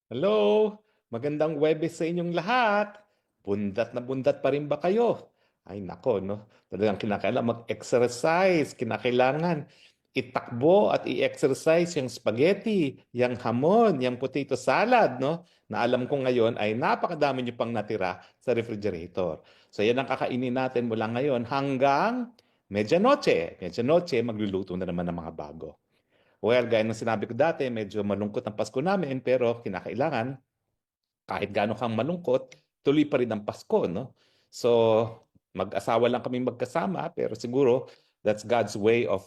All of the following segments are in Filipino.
Hello! Magandang Webes sa inyong lahat. Bundat na bundat pa rin ba kayo? Ay nako, no? Talagang kinakailangan mag-exercise. Kinakailangan itakbo at i-exercise yung spaghetti, yung hamon, yung potato salad, no? Na alam ko ngayon ay napakadami nyo pang natira sa refrigerator. So yan ang kakainin natin mula ngayon hanggang medianoche. Medianoche, magluluto na naman ng mga bago. Well, gaya ng sinabi ko dati, medyo malungkot ang Pasko namin, pero kinakailangan, kahit gaano kang malungkot, tuloy pa rin ang Pasko, no? So, mag-asawa lang kami magkasama, pero siguro that's God's way of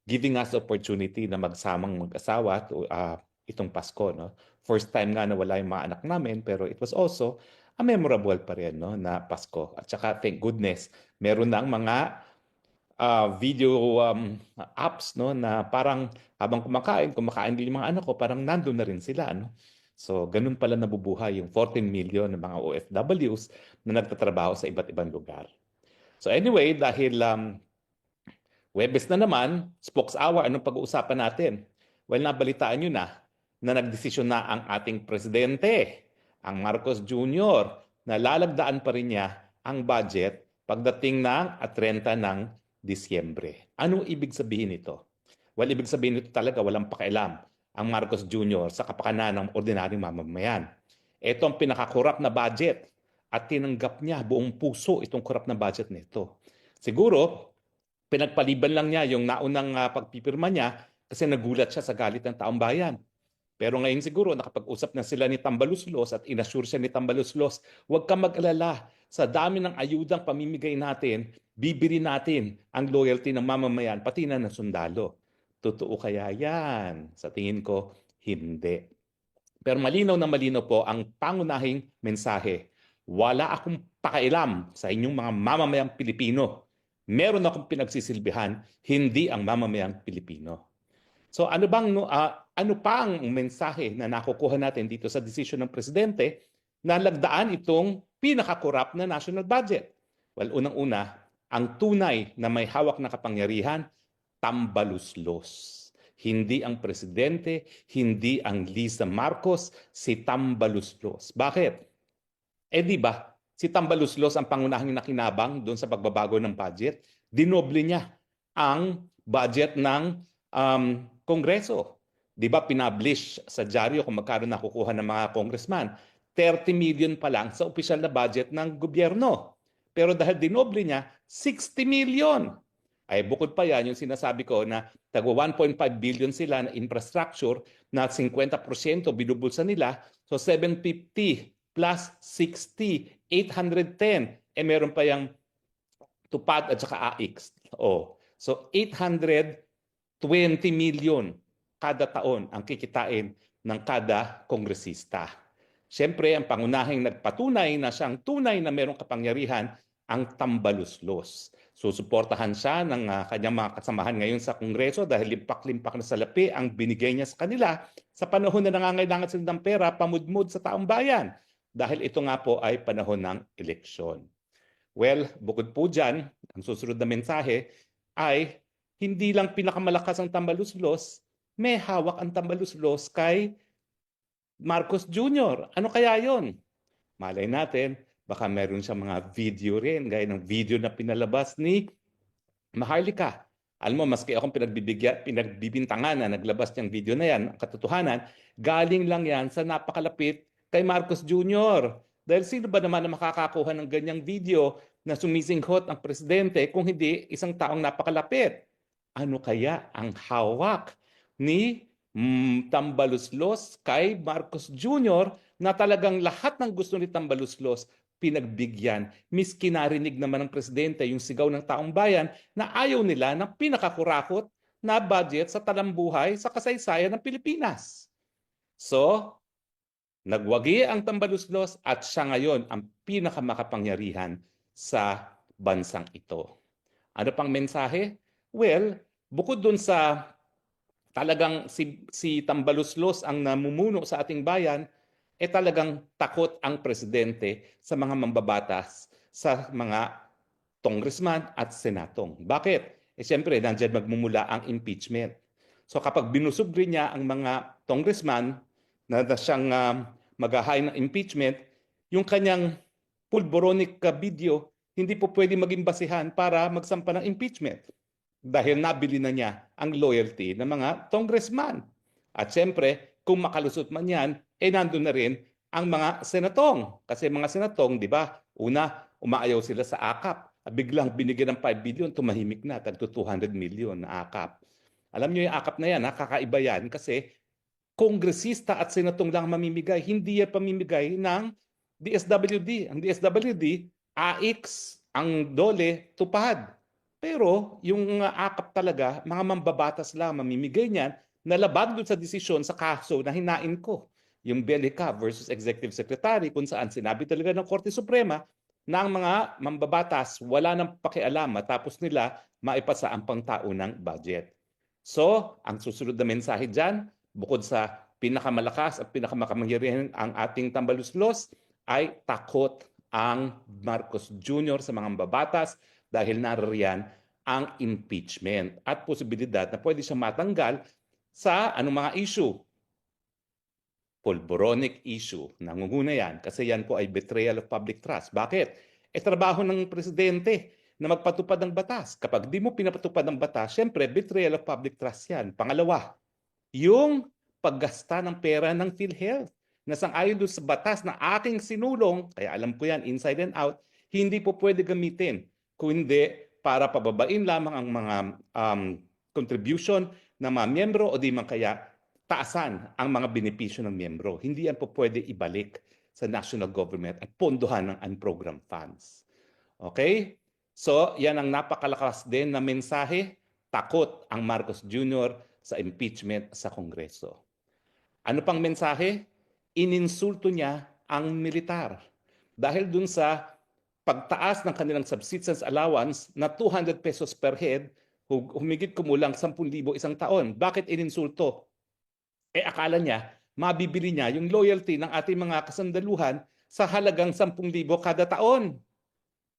giving us opportunity na magsamang mag-asawa itong Pasko, no? First time nga na wala yung mga anak namin, pero it was also a memorable pa rin, no, na Pasko. At saka, thank goodness, meron ng mga video apps, no, na parang habang kumakain din yung mga anak ko, parang nandun na rin sila, no? So, ganun pala nabubuhay yung 14 million ng mga OFWs na nagtatrabaho sa iba't ibang lugar. So anyway, dahil Webes na naman, Spokes Hour, anong pag-uusapan natin? Well, nabalitaan nyo na nagdesisyon na ang ating presidente, ang Marcos Jr., na lalagdaan pa rin niya ang budget pagdating ng 30 ng Disyembre. Anong ibig sabihin nito? Well, ibig sabihin nito talaga walang pakialam ang Marcos Jr. sa kapakanan ng ordinaryong mamamayan. Ito ang pinakakurap na budget at tinanggap niya buong puso itong kurap na budget nito. Siguro, pinagpaliban lang niya yung naunang pagpipirma niya kasi nagulat siya sa galit ng taong bayan. Pero ngayon siguro nakapag-usap na sila ni Tambaluslos at inassure siya ni Tambaluslos, huwag kang mag-alala. Sa dami ng ayudang pamimigay natin, bibili natin ang loyalty ng mamamayan, pati na ng sundalo. Totoo kaya yan? Sa tingin ko, hindi. Pero malinaw na malinaw po ang pangunahing mensahe. Wala akong pakailam sa inyong mga mamamayang Pilipino. Meron akong pinagsisilbihan, hindi ang mamamayang Pilipino. So ano pa ang mensahe na nakukuha natin dito sa desisyon ng presidente na lagdaan itong pinakakurap na national budget? Well, unang-una, ang tunay na may hawak na kapangyarihan, tambaluslos. Hindi ang presidente, hindi ang Lisa Marcos, si tambaluslos. Bakit? Di ba, si tambaluslos ang pangunahing nakinabang doon sa pagbabago ng budget. Dinoble niya ang budget ng Kongreso. Di ba, pinablish sa dyaryo kung magkano nakukuha ng mga congressman. 30 million pa lang sa opisyal na budget ng gobyerno. Pero dahil dinoble niya, 60 million. Ay bukod pa yan, yung sinasabi ko na tagwa 1.5 billion sila na infrastructure na 50% binubulsa nila. So 750 plus 60, 810. Meron pa yung tupad at saka AX. So 820 million kada taon ang kikitain ng kada kongresista. Siyempre, ang pangunahing nagpatunay na siyang tunay na mayroong kapangyarihan ang tambaluslos. Susuportahan siya ng kanyang mga kasamahan ngayon sa Kongreso dahil limpak-limpak na salapi ang binigay niya sa kanila sa panahon na nangangailangan sila ng pera pamudmud sa taong bayan. Dahil ito nga po ay panahon ng eleksyon. Well, bukod po dyan, ang susunod na mensahe ay hindi lang pinakamalakas ang tambaluslos, may hawak ang tambaluslos kay Marcos Jr. Ano kaya yon? Malay natin, baka meron siyang mga video rin, gaya ng video na pinalabas ni Maharlika. Alam mo, maski akong pinagbibintangan na naglabas niyang video na yan, ang katotohanan, galing lang yan sa napakalapit kay Marcos Jr. Dahil sino ba naman na makakakuha ng ganyang video na sumisinghot ang presidente kung hindi isang taong napakalapit? Ano kaya ang hawak ni Tambaluslos kay Marcos Jr. na talagang lahat ng gusto ni Tambaluslos pinagbigyan. Miski narinig naman ng presidente yung sigaw ng taong bayan na ayaw nila ng pinakakurakot na budget sa talambuhay sa kasaysayan ng Pilipinas. So, nagwagi ang tambaluslos at siya ngayon ang pinakamakapangyarihan sa bansang ito. Ano pang mensahe? Well, bukod dun sa talagang si Tambaluslos ang namumuno sa ating bayan, talagang takot ang presidente sa mga mambabatas, sa mga congressman at senatong. Bakit? Siyempre, nandiyan magmumula ang impeachment. So kapag binusog rin niya ang mga congressman, na siyang mag-hain ng impeachment, yung kanyang pulboronic video, hindi po pwede maging basihan para magsampa ng impeachment dahil nabili na niya ang loyalty ng mga congressman. At siyempre, kung makalusot man yan, nandun na rin ang mga senatong. Kasi mga senatong, di ba, una, umaayaw sila sa AKAP. Biglang binigyan ng 5 billion, tumahimik na, tagto 200 million na AKAP. Alam niyo yung AKAP na yan, kakaiba yan kasi kongresista at senatong lang mamimigay, hindi yan pamimigay ng DSWD. Ang DSWD, AIX, ang DOLE, tupad. Pero yung AKAP talaga, mga mambabatas lang mamimigay niyan na labag doon sa desisyon sa kaso na hinain ko. Yung Belica versus Executive Secretary kung saan sinabi talaga ng Korte Suprema na ang mga mambabatas wala nang pakialam matapos nila maipasa ang pangtaunang budget. So, ang susunod na mensahe dyan, bukod sa pinakamalakas at pinakamakamangyarihan ang ating tambaluslos, ay takot ang Marcos Jr. sa mga mambabatas dahil naririyan ang impeachment at posibilidad na pwede siyang matanggal sa anong mga issue. Pulboronic issue. Nangunguna yan kasi yan po ay betrayal of public trust. Bakit? Trabaho ng presidente na magpatupad ng batas. Kapag di mo pinapatupad ng batas, syempre, betrayal of public trust yan. Pangalawa, yung paggasta ng pera ng PhilHealth na sang-ayon doon sa batas na aking sinulong, kaya alam ko yan inside and out, hindi po pwede gamitin kundi para pababain lamang ang mga contribution ng mga miyembro o di man kaya taasan ang mga benepisyo ng miyembro. Hindi yan po pwede ibalik sa national government at pondohan ng unprogrammed funds. Okay? So, yan ang napakalakas din na mensahe. Takot ang Marcos Jr. sa impeachment sa Kongreso. Ano pang mensahe? Ininsulto niya ang militar. Dahil dun sa pagtaas ng kanilang subsistence allowance na 200 pesos per head, humigit kumulang 10,000 isang taon. Bakit ininsulto? Akala niya, mabibili niya yung loyalty ng ating mga kasandaluhan sa halagang 10,000 kada taon.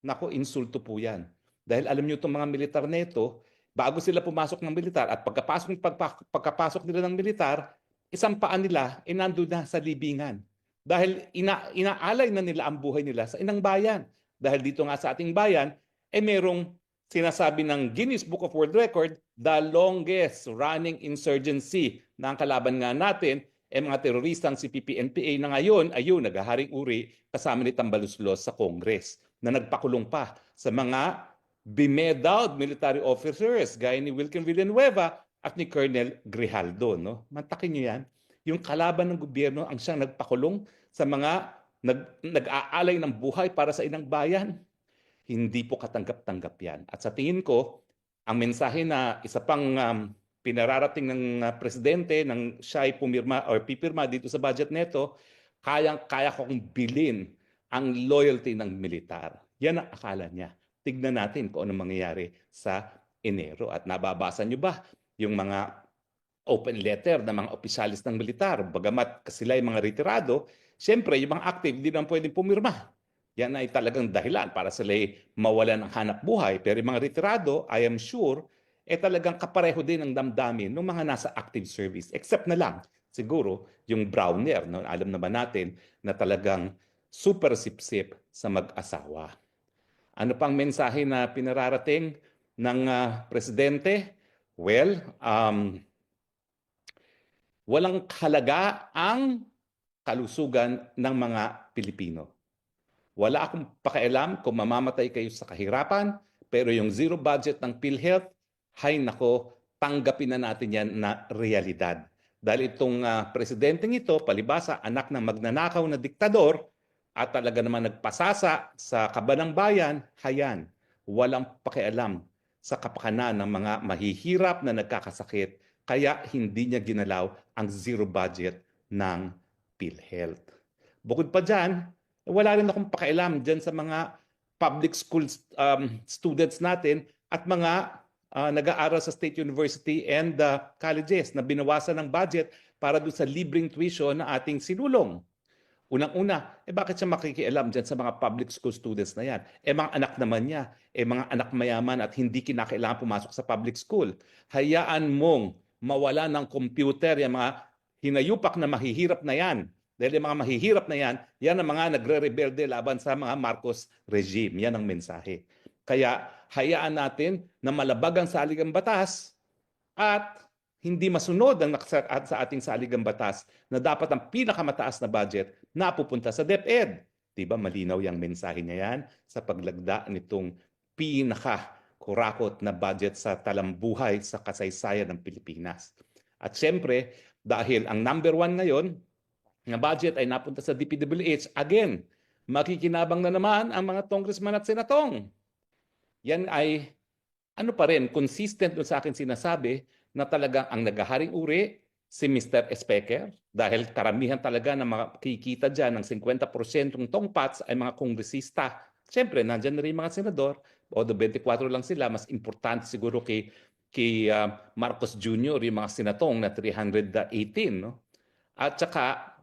Nako, insulto po yan. Dahil alam niyo itong mga militar nito, bago sila pumasok ng militar at pagkapasok nila ng militar, isang paan nila nandun na sa libingan. Dahil inaalay na nila ang buhay nila sa inang bayan. Dahil dito nga sa ating bayan, merong sinasabi ng Guinness Book of World Record, the longest running insurgency na ang kalaban nga natin, mga teroristang si PPNPA na ngayon, ayun, naghaharing uri kasama ni Tambaluslos sa Congress na nagpakulong pa sa mga bemedaled military officers gaya ni Wilkin Villanueva at ni Colonel Grijaldo. No? Mantakin nyo yan. Yung kalaban ng gobyerno ang siyang nagpakulong sa mga nag-aalay ng buhay para sa inang bayan. Hindi po katanggap-tanggap yan. At sa tingin ko, ang mensahe na isa pang pinararating ng presidente nang siya ay pumirma or pipirma dito sa budget neto, kaya kong bilin ang loyalty ng militar. Yan ang akala niya. Tignan natin kung anong mangyayari sa Enero. At nababasa niyo ba yung mga open letter ng mga opisyalis ng militar? Bagamat sila ay mga retirado, siyempre yung mga active hindi naman pwedeng pumirma. Yan ay talagang dahilan para sila mawalan ng hanap buhay. Pero yung mga retirado, I am sure, talagang kapareho din ng damdamin ng mga nasa active service. Except na lang, siguro, yung Browner. No? Alam naman natin na talagang super sip-sip sa mag-asawa. Ano pang mensahe na pinararating ng presidente? Well, walang halaga ang kalusugan ng mga Pilipino. Wala akong pakialam kung mamamatay kayo sa kahirapan, pero yung zero budget ng PhilHealth, hay nako, tanggapin na natin yan na realidad. Dahil itong presidenteng ito, palibasa, anak ng magnanakaw na diktador, at talaga naman nagpasasa sa kaban ng bayan, hayan, walang pakialam sa kapakanan ng mga mahihirap na nagkakasakit, kaya hindi niya ginalaw ang zero budget ng PhilHealth. Bukod pa dyan, wala rin akong pakialam dyan sa mga public school students natin at mga nag-aaral sa state university and colleges na binawasan ng budget para doon sa libreng tuition na ating sinulong. Unang-una, bakit siya makikialam dyan sa mga public school students na yan? Mga anak naman niya, mga anak mayaman at hindi kinakailangan pumasok sa public school. Hayaan mong mawala ng computer yung mga hinayupak na mahihirap na yan. Dahil yung mga mahihirap na yan ang mga nagre-rebelde laban sa mga Marcos regime. Yan ang mensahe. Kaya hayaan natin na malabag ang saligang batas at hindi masunod ang nakasaad sa ating saligang batas na dapat ang pinakamataas na budget na pupunta sa DepEd. Diba malinaw yung mensahe niya yan sa paglagda nitong pinaka-kurakot na budget sa talambuhay sa kasaysayan ng Pilipinas. At siyempre, dahil ang number one ngayon na budget ay napunta sa DPWH, again, makikinabang na naman ang mga congressman at senatong. Yan ay ano pa rin, consistent sa akin sinasabi na talagang ang naghaharing uri si Mr. Speaker dahil karamihan talaga na makikita dyan ng 50% ng tongpats ay mga kongresista. Siyempre, nandyan na rin mga senador, o 24 lang sila, mas importante siguro kay Marcos Jr., yung mga senatong na 318. No? At saka,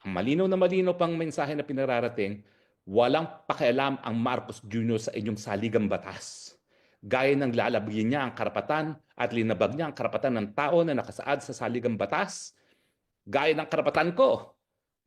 ang malinaw na malinaw pang mensahe na pinararating, walang pakialam ang Marcos Jr. sa inyong saligang batas. Gaya ng lalabagin niya ang karapatan at linabag niya ang karapatan ng tao na nakasaad sa saligang batas. Gaya ng karapatan ko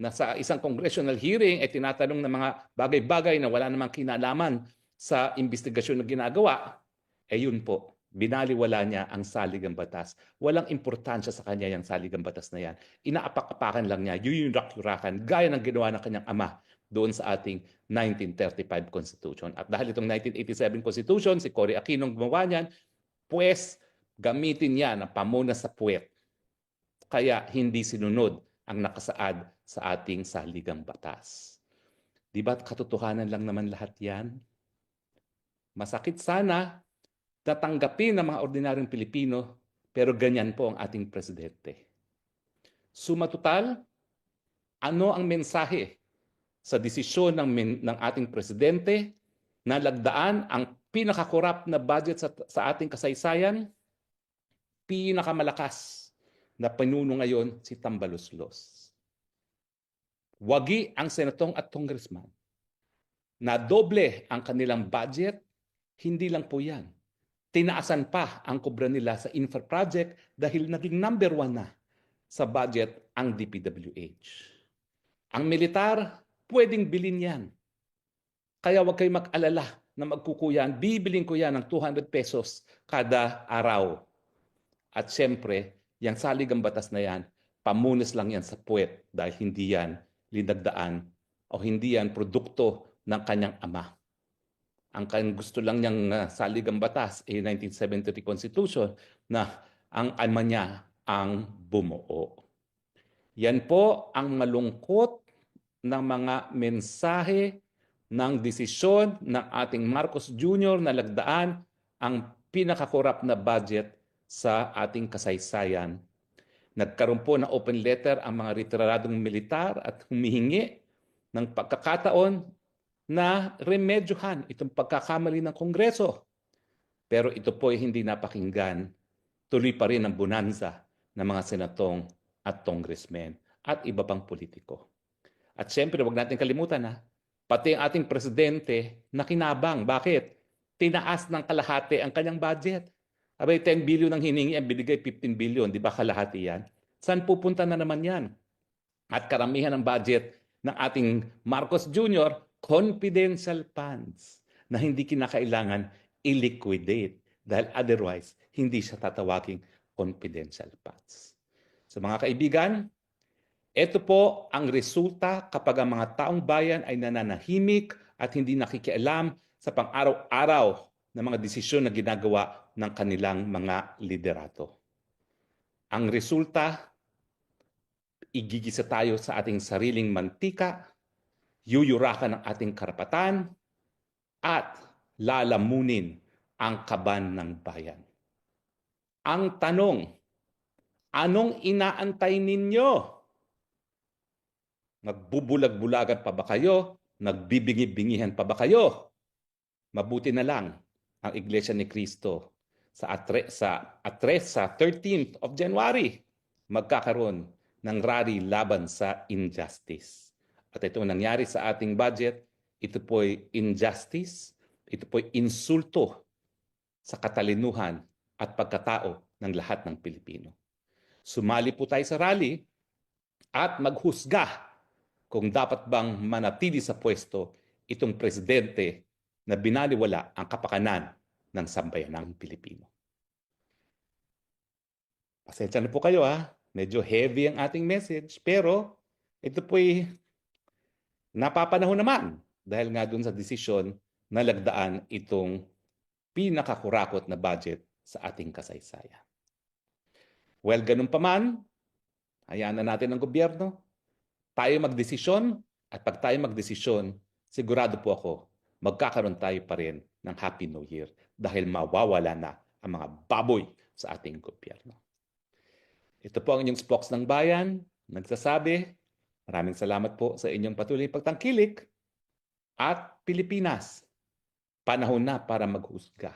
na sa isang congressional hearing ay tinatanong ng mga bagay-bagay na wala namang kinalaman sa investigasyon na ginagawa. Yun po, binaliwala niya ang saligang batas. Walang importansya sa kanya yung saligang batas na yan. Inaapak-apakan lang niya, yuyurak-yurakan, gaya ng ginawa ng kanyang ama doon sa ating 1935 Constitution. At dahil itong 1987 Constitution, si Cory Aquino gumawa niyan, pues gamitin niya na pamuna sa puwet. Kaya hindi sinunod ang nakasaad sa ating saligang batas. Di ba katotohanan lang naman lahat yan? Masakit sana tatanggapin ng mga ordinaryong Pilipino, pero ganyan po ang ating presidente. Suma total, ano ang mensahe sa desisyon ng ating presidente na lagdaan ang pinakakorap na budget sa ating kasaysayan? Pinakamalakas na pinuno ngayon si Tambaloslos. Wagi ang senatong at congressman na doble ang kanilang budget, hindi lang po yan. Tinaasan pa ang kubra nila sa infra project dahil naging number one na sa budget ang DPWH. Ang militar, pwedeng bilhin yan. Kaya huwag kayo mag-alala na magkukuyan. Bibiling ko yan ng 200 pesos kada araw. At siyempre, yung saligang batas na yan, pamunas lang yan sa puwet dahil hindi yan linagdaan o hindi yan produkto ng kanyang ama. Ang kanyang gusto lang niyang saligang batas ay 1973 Constitution na ang ama niya ang bumuo. Yan po ang malungkot ng mga mensahe ng desisyon ng ating Marcos Jr. na lagdaan ang pinakakorap na budget sa ating kasaysayan. Nagkaroon po ng open letter ang mga retiradong militar at humihingi ng pagkakataon na remedyohan itong pagkakamali ng Kongreso. Pero ito po ay hindi napakinggan. Tuloy pa rin ang bonanza ng mga senatong at congressmen at iba pang politiko. At siyempre, wag natin kalimutan pati ang ating presidente nakinabang. Bakit? Tinaas ng kalahati ang kanyang budget. Abay, 10 billion ang hiningi, ang binigay 15 billion. Di ba kalahati yan? Saan pupunta na naman yan? At karamihan ng budget ng ating Marcos Jr., confidential funds na hindi kinakailangan i-liquidate dahil otherwise hindi siya tatawaging confidential funds. So mga kaibigan, ito po ang resulta kapag ang mga taong bayan ay nananahimik at hindi nakikialam sa pang-araw-araw na mga desisyon na ginagawa ng kanilang mga liderato. Ang resulta, igigisa tayo sa ating sariling mantika, yuyurakan ang ating karapatan, at lalamunin ang kaban ng bayan. Ang tanong, anong inaantay ninyo? Nagbubulag-bulagan pa ba kayo? Nagbibingi-bingihan pa ba kayo? Mabuti na lang ang Iglesia ni Cristo sa 13th of January magkakaroon ng rally laban sa injustice. At ito nangyari sa ating budget, ito po'y injustice, ito po'y insulto sa katalinuhan at pagkatao ng lahat ng Pilipino. Sumali po tayo sa rally at maghusga kung dapat bang manatili sa pwesto itong presidente na binaliwala ang kapakanan ng sambayanang Pilipino. Pasensya na po kayo ha, medyo heavy ang ating message, pero ito po'y napapanahon naman dahil nga dun sa desisyon na lagdaan itong pinakakurakot na budget sa ating kasaysayan. Well, ganun pa man, hayaan na natin ang gobyerno. Tayo magdesisyon at pag tayo magdesisyon, sigurado po ako, magkakaroon tayo pa rin ng Happy New Year dahil mawawala na ang mga baboy sa ating gobyerno. Ito po ang inyong spokes ng bayan, nagsasabi, maraming salamat po sa inyong patuloy pagtangkilik at Pilipinas, panahon na para maghusga.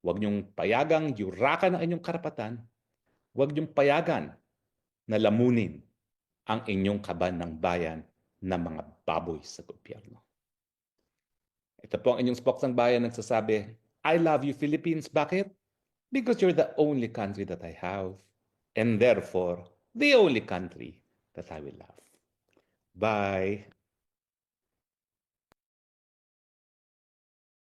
Huwag niyong payagang yurakan ang inyong karapatan, huwag niyong payagan na lamunin ang inyong kaban ng bayan na mga baboy sa gobyerno. Ito po ang inyong spokes ng bayan nagsasabi, I love you Philippines. Bakit? Because you're the only country that I have and therefore the only country that I will love. Bye.